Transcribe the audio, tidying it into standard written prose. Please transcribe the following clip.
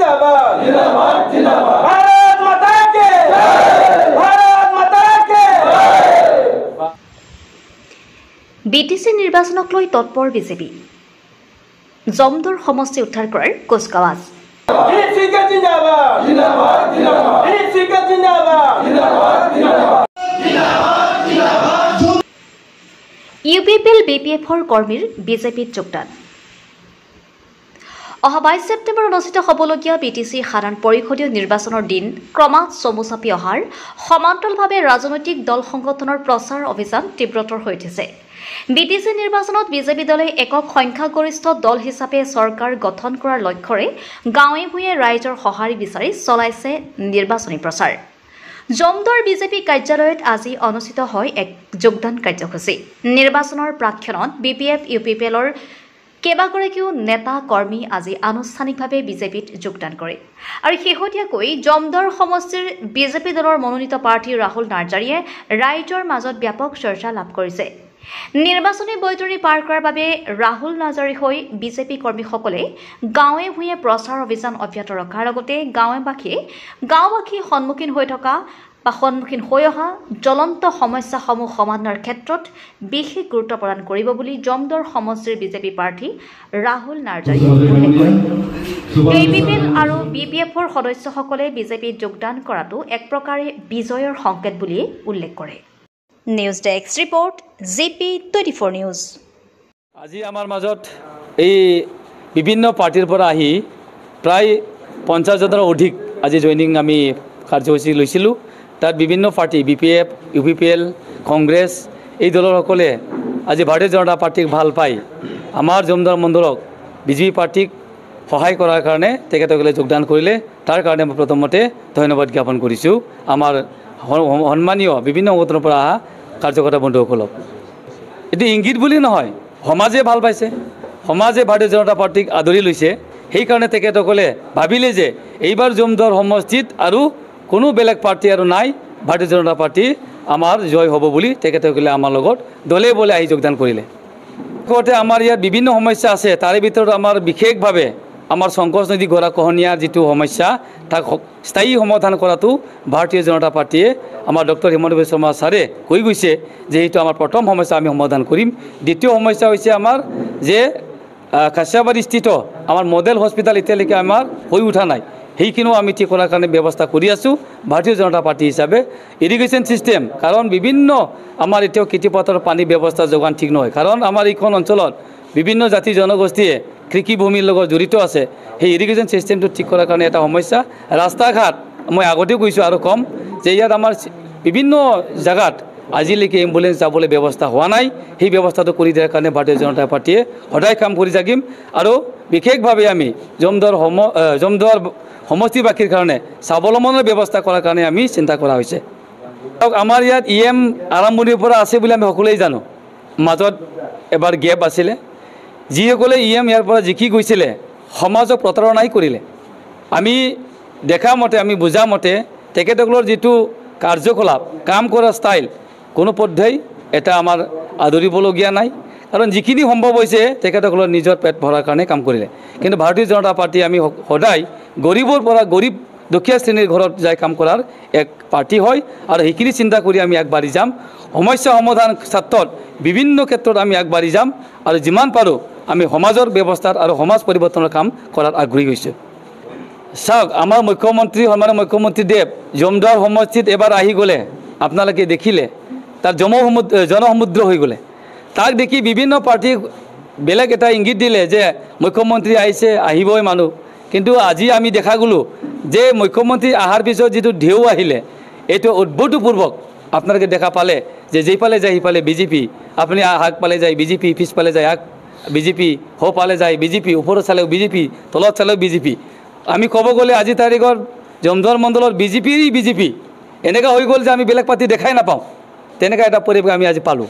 जिंदाबाद जिंदाबाद जिंदाबाद भारत माता के भारत माता के बीटीसी निर्वाचनक লৈ তৎপৰ বিজেপি জমদৰ সমষ্টি উদ্ধাৰ কৰাৰ কুচকাৱাজ जिंदाबाद जिंदाबाद जिंदाबाद ইউপিপিএল বিপিএফৰ কৰ্মীৰ বিজেপিত যোগদান অহা 22 ছেপ্টেম্বৰ অনুষ্ঠিত হ'বলগীয়া বিটিচি সাধাৰণ পৰিষদীয় নিৰ্বাচনৰ দিন ক্ৰমাৎ চমু চাপি অহাৰ সমান্তৰালভাৱে ৰাজনৈতিক দল সংগঠনৰ প্ৰচাৰ অভিযান তীব্ৰতৰ হৈ উঠিছে বিটিচি নিৰ্বাচনত বিজেপি দলে একক সংখ্যাগৰিষ্ঠ দল হিচাপে চৰকাৰ গঠন কৰাৰ লক্ষ্যৰে গাঁৱে ভূঞে ৰাইজৰ সঁহাৰি বিচাৰি চলাইছে নিৰ্বাচনী প্ৰচাৰ জমদৰ বিজেপি কাৰ্যালয়ত আজি অনুষ্ঠিত হয় এক যোগদান কাৰ্যসূচী নিৰ্বাচনৰ প্ৰাক্ষণত বিপিএফ ইউপিপিএলৰ কেইবাগৰাকীও নেতা কৰ্মী আজি আনুষ্ঠানিকভাৱে বিজেপিত যোগদান কৰে আৰু শেহতীয়াকৈ জমদৰ সমষ্টিৰ বিজেপি দলৰ মনোনীত প্ৰাৰ্থী ৰাহুল নাৰ্জাৰীয়ে ৰাইজৰ মাজত ব্যাপক চৰ্চা লাভ কৰিছে নিৰ্বাচনী বৈতৰণি পাৰ কৰাৰ বাবে ৰাহুল নাৰ্জাৰী হৈ বিজেপি কৰ্মীসকলে গাঁৱে ভূঞে প্ৰচাৰ অভিযান অব্যাহত ৰখাৰ লগতে গাঁওবাসী সন্মুখীন হৈ অহা জ্বলন্ত সমস্যাসমূহ সমাধানৰ ক্ষেত্ৰত বিশেষ গুৰুত্ব প্ৰদান কৰিব বুলি জমদৰ সমষ্টিৰ বিজেপি প্ৰাৰ্থী ৰাহুল নাৰ্জাৰীয়ে উল্লেখ কৰে ইউপিপিএল আৰু বিপিএফৰ সদস্যসকলে বিজেপিত যোগদান কৰাটো এক প্ৰকাৰে বিজয়ৰ সংকেত বুলি উল্লেখ কৰে news desk report GP24 news আজি আমাৰ মাজত এই বিভিন্ন পাৰ্টিৰ পৰা আহি প্ৰায় 50 জনৰ অধিক আজি জয়নিং আমি কাৰ্যসূচী লৈছিলোঁ তাত বিভিন্ন পাৰ্টি বিপিএফ ইউপিপিএল কংগ্ৰেছ এই দলৰ সকলে আজি ভাৰতীয় জনতা পাৰ্টিক ভাল পাই আমাৰ জমদৰ মণ্ডলক বিজেপি পাৰ্টিক সহায় কৰাৰ কাৰণে তেখেতসকলে যোগদান কৰিলে তাৰ কাৰণে মই প্ৰথমতে ধন্যবাদ জ্ঞাপন কৰিছোঁ আমাৰ সন্মানীয় বিভিন্ন সংগঠনৰ পৰা অহা কাৰ্যকৰ্তা বন্ধুসকলক এটি ইংগিত বুলি নহয় সমাজে ভাল পাইছে সমাজে ভাৰতীয় জনতা পাৰ্টিক আদৰি লৈছে সেইকাৰণে তেখেতসকলে ভাবিলে যে এইবাৰ জমদৰ সমষ্টিত আৰু কোনো বেলেগ পাৰ্টি আৰু নাই ভাৰতীয় জনতা পাৰ্টি আমাৰ জয় হ'ব বুলি তেখেতসকলে আমাৰ লগত দলে বলে আহি যোগদান কৰিলে লগতে আমাৰ ইয়াত বিভিন্ন সমস্যা আছে তাৰে ভিতৰত আমাৰ বিশেষভাৱে আমাৰ সংকোচ নদী গৰাখহনীয়াৰ যিটো সমস্যা তাক স্থায়ী সমাধান কৰাটো ভাৰতীয় জনতা পাৰ্টিয়ে আমাৰ ডক্টৰ হিমন্ত বিশ্ব শৰ্মা ছাৰে কৈ গৈছে যে এইটো আমাৰ প্ৰথম সমস্যা আমি সমাধান কৰিম দ্বিতীয় সমস্যা হৈছে আমাৰ যে কাছাবাৰী স্থিত আমাৰ মডেল হস্পিটেল এতিয়ালৈকে আমাৰ হৈ উঠা নাই সেইখিনিও আমি ঠিক কৰাৰ কাৰণে ব্যৱস্থা কৰি আছোঁ ভাৰতীয় জনতা পাৰ্টি হিচাপে ইৰিগেশ্যন ছিষ্টেম কাৰণ বিভিন্ন আমাৰ এতিয়াও খেতিপথাৰৰ পানী ব্যৱস্থা যোগান ঠিক নহয় কাৰণ আমাৰ এইখন অঞ্চলত বিভিন্ন জাতি জনগোষ্ঠীয়ে কৃষিভূমিৰ লগত জড়িত আছে সেই ইৰিগেশ্যন ছিষ্টেমটো ঠিক কৰাৰ কাৰণে এটা সমস্যা ৰাস্তা ঘাট মই আগতেও কৈছোঁ আৰু কম যে ইয়াত আমাৰ বিভিন্ন জায়গাত আজিলৈকে এম্বুলেন্স যাবলৈ ব্যৱস্থা হোৱা নাই সেই ব্যৱস্থাটো কৰি দিয়াৰ কাৰণে ভাৰতীয় জনতা পাৰ্টিয়ে সদায় কাম কৰি থাকিম আৰু বিশেষভাৱে আমি জমদৰ সমষ্টিবাসীৰ কাৰণে স্বাৱলম্বনৰ ব্যৱস্থা কৰাৰ কাৰণে আমি চিন্তা কৰা হৈছে আমাৰ ইয়াত আৰম্ভণিৰ পৰা আছে বুলি আমি সকলোৱে জানো মাজত এবাৰ গেপ আছিলে যিসকলে ইয়াৰ পৰা জিকি গৈছিলে সমাজক প্ৰতাৰণাই কৰিলে আমি দেখা মতে আমি বুজা মতে তেখেতসকলৰ যিটো কাৰ্যকলাপ কাম কৰা ষ্টাইল কোনো পধ্যেই এটা আমাৰ আদৰিবলগীয়া নাই কাৰণ যিখিনি সম্ভৱ হৈছে তেখেতসকলৰ নিজৰ পেট ভৰাৰ কাৰণে কাম কৰিলে কিন্তু ভাৰতীয় জনতা পাৰ্টি আমি সদায় গৰীবৰ পৰা গৰীব দুখীয়া শ্ৰেণীৰ ঘৰত যাই কাম কৰাৰ এক পাৰ্টি হয় আৰু সেইখিনি চিন্তা কৰি আমি আগবাঢ়ি যাম সমস্যা সমাধান ক্ষেত্ৰত বিভিন্ন ক্ষেত্ৰত আমি আগবাঢ়ি যাম আৰু যিমান পাৰোঁ আমি সমাজৰ ব্যৱস্থাত আৰু সমাজ পৰিৱৰ্তনৰ কাম কৰাত আগ্ৰহী হৈছোঁ চাওক আমাৰ সন্মানীয় মুখ্যমন্ত্ৰী দেৱ জমদৰ সমষ্টিত এবাৰ আহি গ'লে আপোনালোকে দেখিলে তাৰ জনসমুদ্ৰ হৈ গ'লে তাক দেখি বিভিন্ন পাৰ্টি বেলেগ এটা ইংগিত দিলে যে মুখ্যমন্ত্ৰী আহিছে আহিবই মানুহ কিন্তু আজি আমি দেখা গ'লোঁ যে মুখ্যমন্ত্ৰী অহাৰ পিছত যিটো ঢেউ আহিলে এইটো উদ্ভূতপূৰ্বক আপোনালোকে দেখা পালে যে যেইফালে যায় সেইফালে বিজেপি আপুনি হাক পালে যায় বিজেপি পিছফালে যায় হাক বিজেপি সৌ পালে যায় বিজেপি ওপৰত চালেও বিজেপি তলত চালেও বিজেপি আমি ক'ব গ'লে আজি তাৰিখত জমদৰ মণ্ডলৰ বিজেপি এনেকুৱা হৈ গ'ল যে আমি বেলেগ পাৰ্টি দেখাই নাপাওঁ তেনেকুৱা এটা পৰিৱেশ আমি আজি পালোঁ